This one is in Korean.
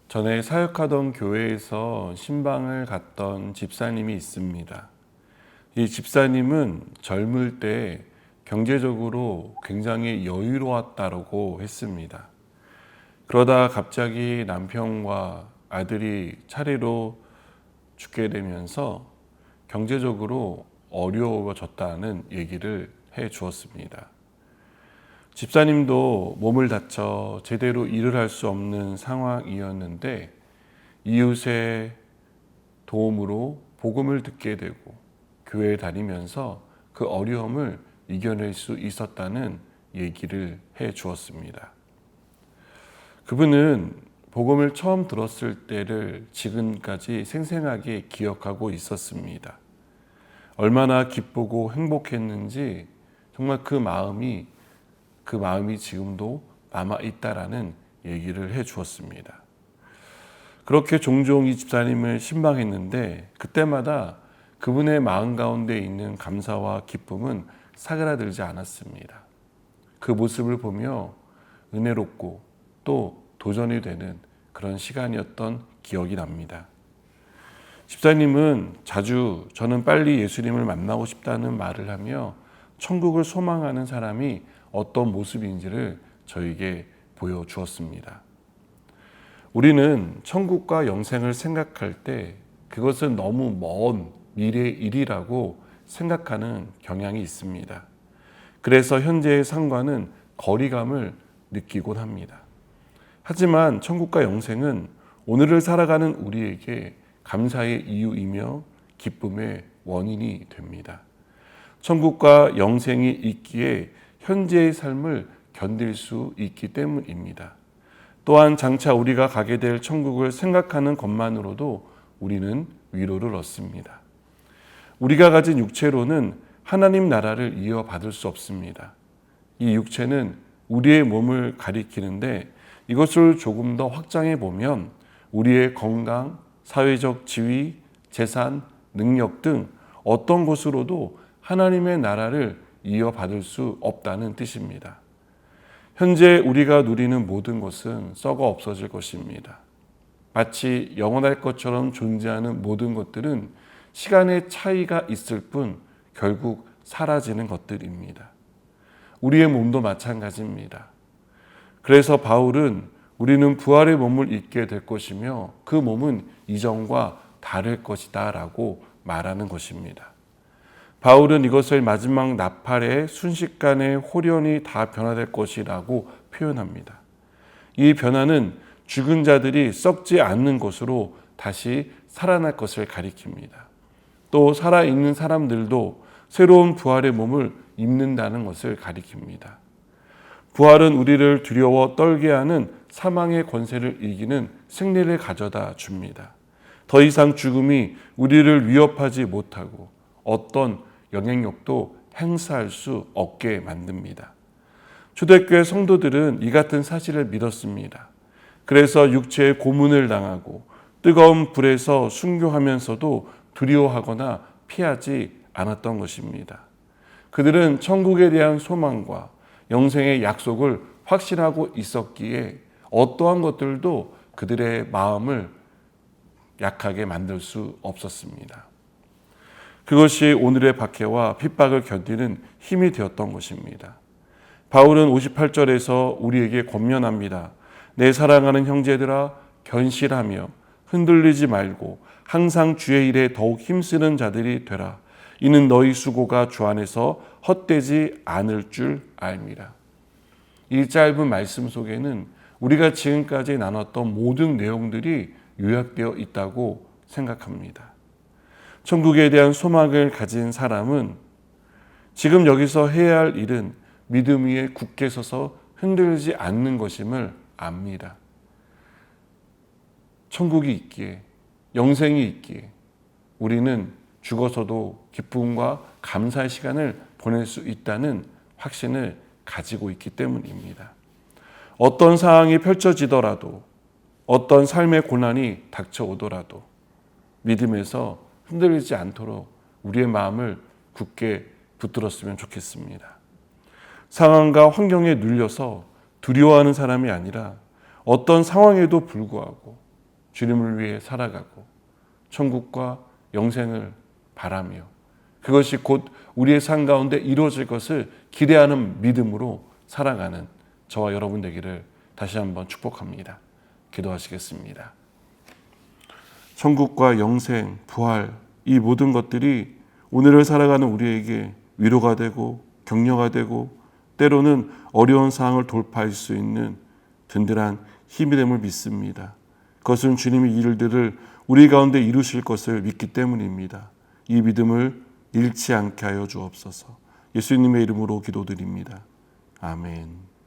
전에 사역하던 교회에서 신방을 갔던 집사님이 있습니다. 이 집사님은 젊을 때 경제적으로 굉장히 여유로웠다고 했습니다. 그러다 갑자기 남편과 아들이 차례로 죽게 되면서 경제적으로 어려워졌다는 얘기를 해 주었습니다. 집사님도 몸을 다쳐 제대로 일을 할 수 없는 상황이었는데 이웃의 도움으로 복음을 듣게 되고 교회에 다니면서 그 어려움을 이겨낼 수 있었다는 얘기를 해 주었습니다. 그분은 복음을 처음 들었을 때를 지금까지 생생하게 기억하고 있었습니다. 얼마나 기쁘고 행복했는지 정말 그 마음이 지금도 남아있다라는 얘기를 해 주었습니다. 그렇게 종종 이 집사님을 신방했는데 그때마다 그분의 마음 가운데 있는 감사와 기쁨은 사그라들지 않았습니다. 그 모습을 보며 은혜롭고 또 도전이 되는 그런 시간이었던 기억이 납니다. 집사님은 자주 저는 빨리 예수님을 만나고 싶다는 말을 하며 천국을 소망하는 사람이 어떤 모습인지를 저에게 보여주었습니다. 우리는 천국과 영생을 생각할 때 그것은 너무 먼 미래의 일이라고 생각하는 경향이 있습니다. 그래서 현재의 상과는 거리감을 느끼곤 합니다. 하지만 천국과 영생은 오늘을 살아가는 우리에게 감사의 이유이며 기쁨의 원인이 됩니다. 천국과 영생이 있기에 현재의 삶을 견딜 수 있기 때문입니다. 또한 장차 우리가 가게 될 천국을 생각하는 것만으로도 우리는 위로를 얻습니다. 우리가 가진 육체로는 하나님 나라를 이어받을 수 없습니다. 이 육체는 우리의 몸을 가리키는데 이것을 조금 더 확장해 보면 우리의 건강, 사회적 지위, 재산, 능력 등 어떤 것으로도 하나님의 나라를 이어받을 수 없다는 뜻입니다. 현재 우리가 누리는 모든 것은 썩어 없어질 것입니다. 마치 영원할 것처럼 존재하는 모든 것들은 시간의 차이가 있을 뿐 결국 사라지는 것들입니다. 우리의 몸도 마찬가지입니다. 그래서 바울은 우리는 부활의 몸을 입게 될 것이며 그 몸은 이전과 다를 것이다 라고 말하는 것입니다. 바울은 이것을 마지막 나팔의 순식간에 홀연히 다 변화될 것이라고 표현합니다. 이 변화는 죽은 자들이 썩지 않는 것으로 다시 살아날 것을 가리킵니다. 또 살아있는 사람들도 새로운 부활의 몸을 입는다는 것을 가리킵니다. 부활은 우리를 두려워 떨게 하는 사망의 권세를 이기는 승리를 가져다 줍니다. 더 이상 죽음이 우리를 위협하지 못하고 어떤 영향력도 행사할 수 없게 만듭니다. 초대교회 성도들은 이 같은 사실을 믿었습니다. 그래서 육체의 고문을 당하고 뜨거운 불에서 순교하면서도 두려워하거나 피하지 않았던 것입니다. 그들은 천국에 대한 소망과 영생의 약속을 확신하고 있었기에 어떠한 것들도 그들의 마음을 약하게 만들 수 없었습니다. 그것이 오늘의 박해와 핍박을 견디는 힘이 되었던 것입니다. 바울은 58절에서 우리에게 권면합니다. 내 사랑하는 형제들아 견실하며 흔들리지 말고 항상 주의 일에 더욱 힘쓰는 자들이 되라. 이는 너희 수고가 주 안에서 헛되지 않을 줄 알미라. 이 짧은 말씀 속에는 우리가 지금까지 나눴던 모든 내용들이 요약되어 있다고 생각합니다. 천국에 대한 소망을 가진 사람은 지금 여기서 해야 할 일은 믿음 위에 굳게 서서 흔들리지 않는 것임을 압니다. 천국이 있기에, 영생이 있기에 우리는 죽어서도 기쁨과 감사의 시간을 보낼 수 있다는 확신을 가지고 있기 때문입니다. 어떤 상황이 펼쳐지더라도, 어떤 삶의 고난이 닥쳐오더라도 믿음에서 흔들리지 않도록 우리의 마음을 굳게 붙들었으면 좋겠습니다. 상황과 환경에 눌려서 두려워하는 사람이 아니라 어떤 상황에도 불구하고 주님을 위해 살아가고 천국과 영생을 바라며 그것이 곧 우리의 삶 가운데 이루어질 것을 기대하는 믿음으로 살아가는 저와 여러분 되기를 다시 한번 축복합니다. 기도하시겠습니다. 천국과 영생, 부활, 이 모든 것들이 오늘을 살아가는 우리에게 위로가 되고 격려가 되고 때로는 어려운 상황을 돌파할 수 있는 든든한 힘이 됨을 믿습니다. 그것은 주님이 이 일들을 우리 가운데 이루실 것을 믿기 때문입니다. 이 믿음을 잃지 않게 하여 주옵소서. 예수님의 이름으로 기도드립니다. 아멘.